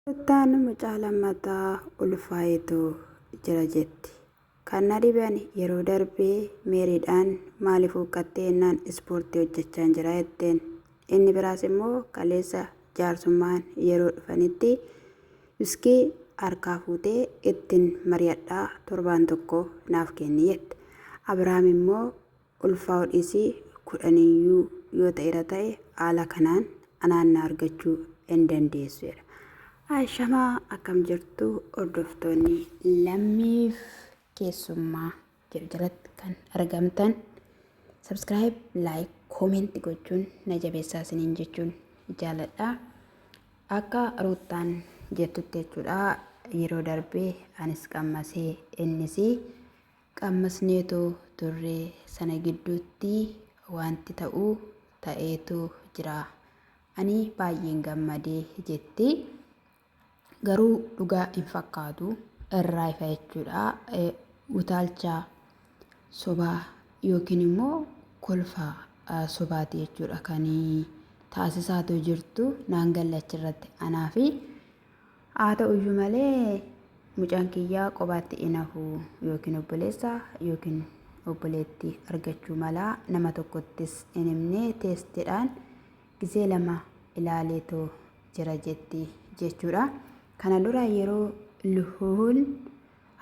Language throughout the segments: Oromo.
Ruuttaan mucaa lammataa ulfaayitu jira jetti. Kan na dhiban yeroo darbee meeriidhaan maaliif huqqattee ennaan ispoortii hojjechaa jira jetteen. Inni biraas immoo kaleessa jaarsummaan yeroo dhufanitti wiskii harkaa fuutee ittiin mari'adhaa torbaan tokko naaf kenni jette. Abiraam immoo ulfaa hodhiisii kudhaniyyuu yoo ta'eera ta'e haala kanaan anaannaa argachuu hin dandeessu jedha. Shamaa akkam jirtu hordoftoonni lammiif keessummaa jedhu jalatti kan argamtan subscribe, like, comment gochuun na jabeessaa isiniin jechuun jaaladha. Akka Ruuttaan jettutti jechuudha yeroo darbee anis qammasee innis qammasneetu turree sana gidduutti wanti ta'eetu jira. Ani baay'een gammadee jetti. Garuu dhugaa hin fakkaatu irraa ifa jechuudha. Utaalcha sobaa yookiin immoo kolfa sobaati jechuudha kan taasisaatu jirtu naan gallachi irratti anaa fi haa ta'uyyuu malee mucaan kiyyaa qobaatti hin hafu yookiin obboleessa yookiin obboleetti argachuu malaa nama tokkottis hin himne teestiidhaan gisee lama ilaaleetu jira jetti jechuudha. Kana dura yeroo luhuun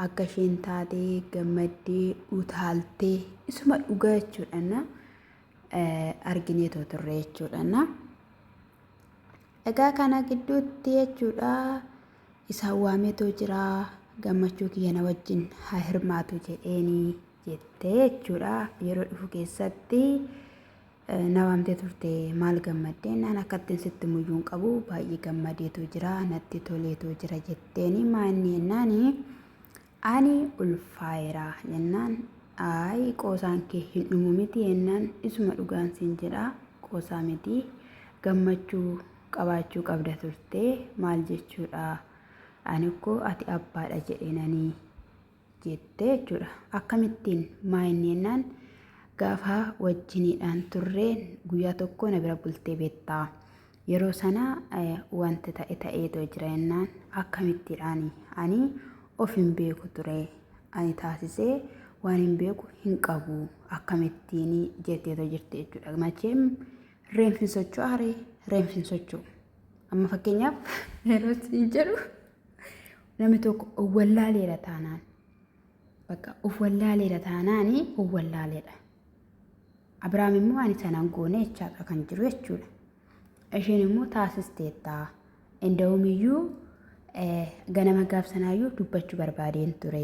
akka isheen taatee gammaddee utaaltee isuma dhugaa jechuudha argineetoo turre jechuudha. Egaa kana gidduutti jechuudha isaan waameetoo jira gammachuu kiyya na wajjin haa hirmaatu jedheeni jettee jechuudha. Yeroo dhufu keessatti na waamtee turte maal gammaddee naan akkattiin sitti muyyuun qabu baay'ee gammadeetu jira natti toleetu jira jetteeni maanni jennaani ani ulfaayeera jennaan ayi qoosaan kee hin dhumu miti jennaan isuma dhugaan siin jedha qoosaa miti gammachuu qabaachuu qabda turte maal jechuudha ani koo ati abbaadha jedheenanii jettee jechuudha. Akkamittiin maanni jennaan gaafa wajjiniidhaan turreen guyyaa tokko na bira bultee beektaa yeroo sana wanti ta'eetoo jira jennaan akkamittiidhaan ani of hin beeku ture ani taasisee waan hin beeku hin qabu akkamittiin jetteetoo jirti jechuudha. Macheem reenfin socho'aare reenfin socho'u amma fakkeenyaaf yeroo siin jedhu namni tokko of wallaaleedha taanaan bakka of wallaaleedha taanaani of wallaaleedha. Abiraam immoo ani sanaan goone jechaadha kan jiru jechuudha. Isheen immoo taasisteettaa inda'umiyyuu ganama gaafsanaayyuu dubbachuu barbaadeen ture.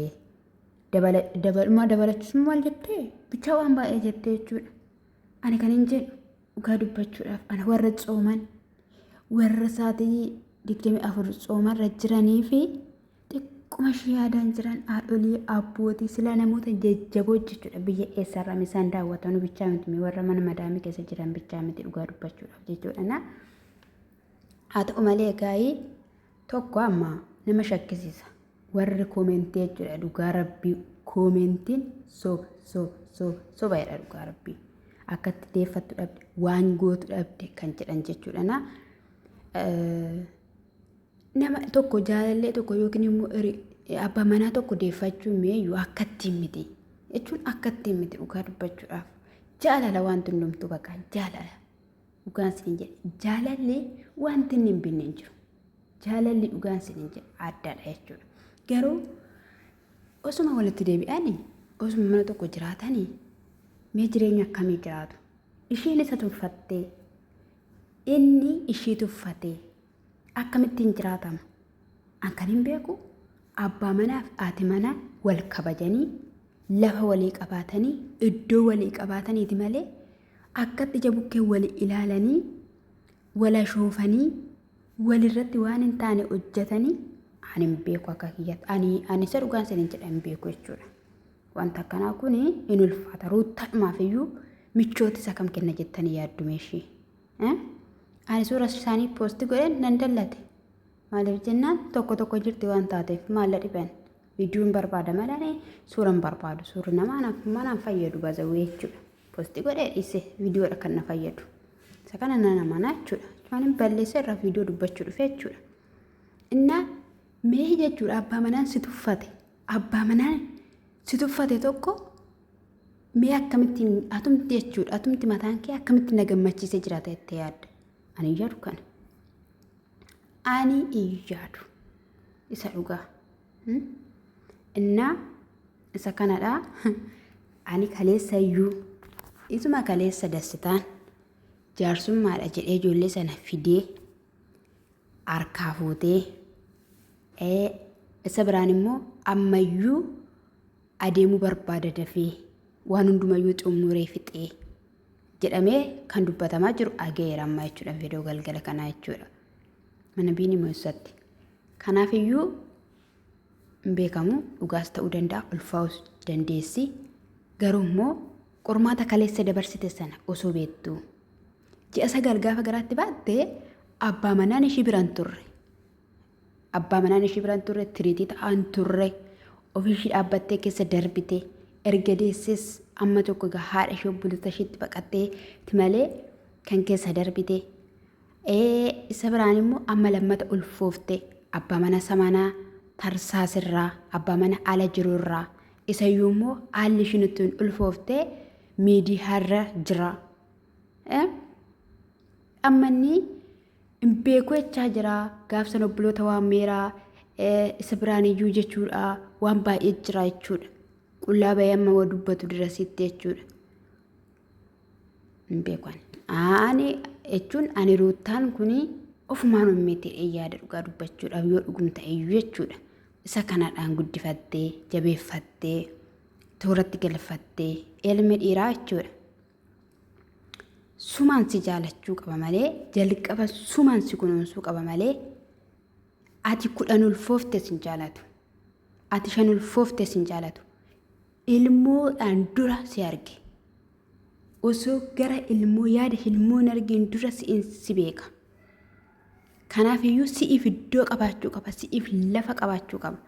Dabalachuus maal jettee bichaa waan baay'ee jettee jechuudha. Ani kan hin jedhu dhugaa dubbachuudhaaf ana warra tsooman warra saatii 24 tsoomarra jiranii fi xiqquma ishee yaadaan jiran haadholii abbootii sila namoota jajjaboo jechuudha biyya eessarraa isaan daawwatan bichaa miti warra mana madaamii keessa jiran bichaa miti dhugaa dubbachuudhaaf jechuudha. Haa ta'u malee gaa'ii tokko amma nama shakkisiisa warri koomentii jechuudha dhugaa rabbii koomentiin soba jedha dhugaa rabbii akkatti deeffattu dhabde waan gootu dhabde kan jedhan jechuudha. Nama tokko jaalallee tokko yookiin immoo abbaa manaa tokko deeffachuun meeyyuu akkattiin miti jechuun akkattiin miti dhugaa dubbachuudhaaf jaalala wanti hundumtuu bakka jaalala dhugaan siin jedhe jaalallee wanti inni hin binne hin jiru jaalalli dhugaan siin jedhe addaadha jechuudha. Garuu osuma walitti deebi'anii osuma mana tokko jiraatanii mee jireenya akkamii jiraatu isheen isa tuffattee inni ishee tuffatee akkamittiin jiraatama akkan hin beeku abbaa manaaf haati manaa wal kabajanii lafa walii qabaatanii iddoo walii qabaataniiti malee akkatti ija bukkee walii ilaalanii wala shoofanii walirratti waan hin taane hojjetanii ani hin beeku akka kiyyatti ani isa dhugaan sin hin jedha hin beeku jechuudha. Wanta akkanaa kun hin ulfaata ruuttaadhumaaf iyyuu michooti isa kam kenna jettanii yaaddume ishee. Ani suura isaanii poosti godhen nan dallate maaliif jennaan tokko jirti waan taateef maalla dhiban viidiyoon barbaada malee suuraan barbaadu suurri namaan fayyadu baazawee jechuudha. Poosti godhee dhiise viidiyoodha kan na fayyadu isa kana nama jechuudha. Waan balleessa irraa viidiyoo dubbachuu dhufe jechuudha. Inna mee jechuudha abbaa manaan si tuffate. Abbaa manaan si tuffate tokko mee akkamittiin atumti jechuudha. Atumti mataan kee akkamittiin na gammachiisee jiraata jettee yaadda. Ani iyyadu kana. Ani iyyadu. Isa dhugaa. Inna isa kanadha. Ani kaleessa iyyuu isuma kaleessa dassitaan jaarsummaadha jedhee ijoollee sana fidee harkaa fuutee isa biraan immoo ammayyuu adeemuu barbaada dafee waan hundumayyuu xumuree fixee jedhamee kan dubbatamaa jiru ageera amma jechuudha viidiyoo galgala kanaa jechuudha. Mana biini mo'essatti. Kanaafiyyuu hin beekamu dhugaas ta'uu danda'a ulfaa'us dandeessi. Garuu immoo qormaata kaleessa dabarsite sana osoo beektu. Ji'a 9 gaafa garaatti baattee abbaa manaan ishii biraan turre. Abbaa manaan ishii biraan turre tiriitii ta'an turre. Ofiishii dhaabbattee keessa darbite. Erga deesses amma tokko haadha ishee obbolota isheetti baqattee malee kan keessa darbite. Isa biraan immoo amma lammata ulfoofte abbaa mana samanaa tarsaasirraa abbaa mana ala jirurraa isayyuu immoo haalli ishiin ittiin ulfoofte miidiyaarra jira. Ammanni hin beeku jechaa jira gaafsan obboloota waan meeraa isa biraan iyyuu jechuudha waan baay'ee jira jechuudha. Qullaa bayee amma waa dubbatu dirasitti jechuudha. Hin beekan. Ani jechuun ani ruutaan kuni ofumaan uummatee yaada dhugaa dubbachuudhaaf yoo dhugumta iyyuu jechuudha. Isa kanadhaan guddifattee jabeeffattee tooratti galfattee ilmi dhiiraa jechuudha. Sumaan si jaalachuu qaba malee jalqaba sumaan si kunuunsuu qaba malee ati 10 ulfoofte sin jaalatu. Ati 5 ulfoofte sin jaalatu. Ilmoodhaan dura si arge. Osoo gara ilmoo yaada ilmoon argin dura si beeka. Kanaafiyyuu si'iif iddoo qabaachuu qaba. Si'iif lafa qabaachuu qaba.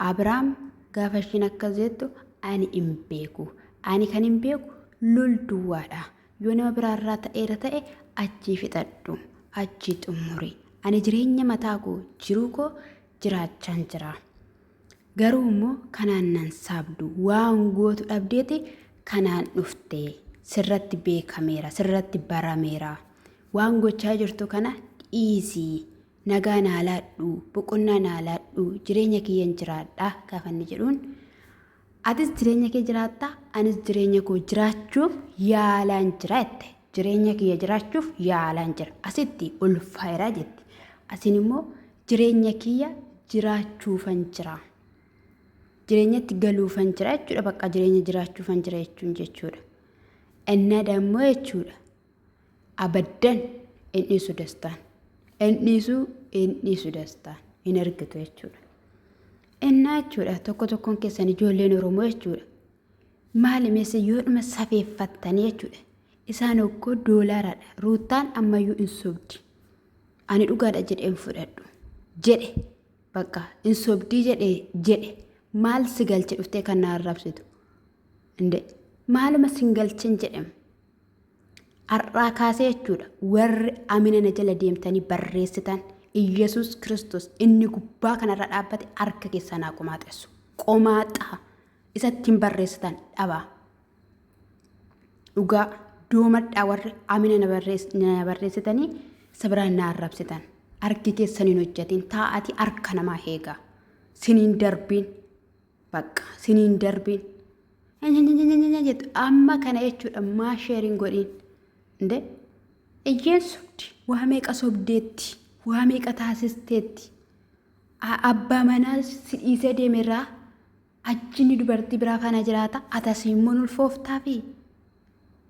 Abrahaam gaafa ishiin akkas jettu ani hin beeku. Ani kan hin beeku lol duwwaadha. Yoo nama biraarraa ta'eera ta'e achii fixadhu. Achii xumuri. Ani jireenya mataa koo jiruu koo jiraachaan jira. Garuu immoo kanaan nan saabdu waan gootu dhabdeeti kanaan dhuftee sirratti beekameera sirratti barameera waan gochaa jirtu kana dhiisii nagaa naa laadhu boqonnaa naa laadhu jireenya kiyyan jiraadha gaafanni jedhuun atis jireenya kee jiraatta anis jireenya koo jiraachuuf yaalaan jira jette jireenya kiyya jiraachuuf yaalaan jira asitti ulfaayiraa jetti asin immoo jireenya kiyya jiraachuufan jira. Jireenyatti galuufan jira jechuudha bakka jireenya jiraachuufan jira jechuudha. Inna dammoo jechuudha. Abaddan innisu dastaan. Innisu dastaan. Hin argitu jechuudha. Inna jechuudha tokko tokkoon keessan ijoolleen Oromoo jechuudha. Maali meessa yoodhuma safeeffattanii jechuudha. Isaan okkoo doolaaraadha. Ruutaan ammayyuu hin sobdi. Ani dhugaadha jedheen fudhadhu. Jedhe bakka hin sobdii jedhe. Maal si galche dhuftee kan na arrabsitu? Inde maaluma si galchen jedhem. Har'aa kaasee jechuudha warri amina na jala deemtanii barreessitan Iyesuus Kiristoos inni gubbaa kanarra dhaabbate harka keessan haa qomaaxessu. Qomaaxa isatti barreessitan dhabaa. Dhugaa doomadhaa warri amina na barreessitanii sabiraan na arrabsitan. Harki keessaniin hojjetiin taa'atii harka namaa eegaa. Siniin darbiin. Bakka siniin darbiin jettu amma kana jechuudha maa sheeriin godhiin inde iyyeen sobdi waa meeqa sobdeetti waa meeqa taasisteetti abbaa manaa si dhiisee deemerraa ajjini dubartii biraa faana jiraata atas immoo ulfooftaa fi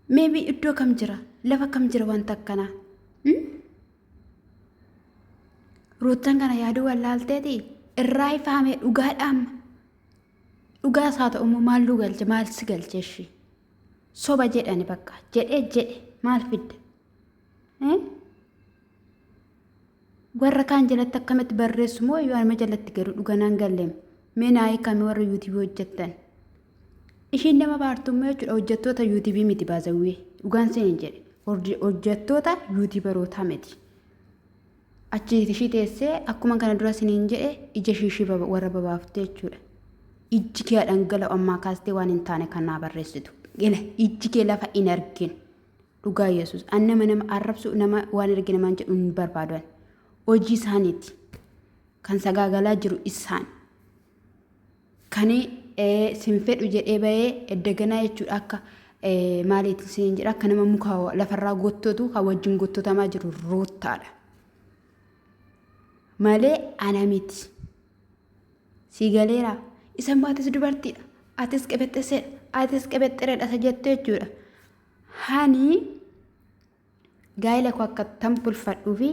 meebi iddoo kam jira lafa kam jira wanta akkanaa ruutaan kana yaaduu wallaalteeti irraa ifaame dhugaadhaam. Dhugaa isaa ta'ummoo maal galche maal si galcheeshi soba jedhani bakka jedhe maal fidda warra kaan jalatti akkamitti barreessu moo yoo anuma jalatti garuu dhuganaan galleem meenaayi kamii warra yuutiibii hojjettan ishiin nama baartummaa jechuudha hojjettoota yuutiibii miti baazawwee dhugaan seenin jedhe hojjettoota yuutiibarootaa miti achi ishii teessee akkuma kana dura siniin jedhe ija ishii warra babaaftee jechuudha. Ijji kee dhangala'u ammaa kaastee waan hin taane kan naa barreessitu. Ijji kee lafa hin argin. Dhugaa Yesuus. Annama nama arrabsu nama waan argine maan jedhu hin barbaadan. Hojii isaaniiti. Kan sagaagalaa jiru isaan. Kani sinfedhu jedhee bahee daganaa jechuudha akka maaliitiin siin jedha akka nama muka lafarraa gottotu kan wajjin gottotamaa jiru roottaadha. Malee ana miti. Sigaleera. Isan baatis dubartiidha. Atis qabexxesedha. Atis qabexxeredha isa jettee jechuudha. Hani gaa'ela koo akka tanbulfadhuu fi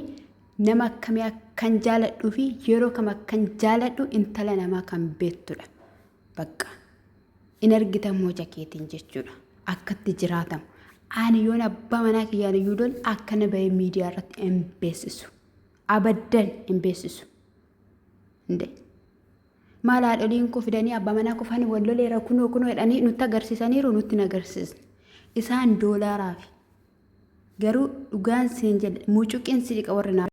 nama akkamii akkan jaaladhuu fi yeroo kam akkan jaaladhu intala namaa kan beektudha. Bakka in argitan moja keetiin jechuudha. Akkatti jiraatamu. Ani yoon abbaa manaa kiyyaan iyyuu doon akkana bahee miidiyaa irratti hin beeksisu. Abaddan hin beeksisu. Maal haadholiin koo fidanii abbaa manaa kofanii walloleera kunoo jedhanii nutti agarsiisaniiru nutti hin agarsiisne. Isaan doolaaraaf garuu dhugaan siin jedhe mucuqiin si dhiqa warri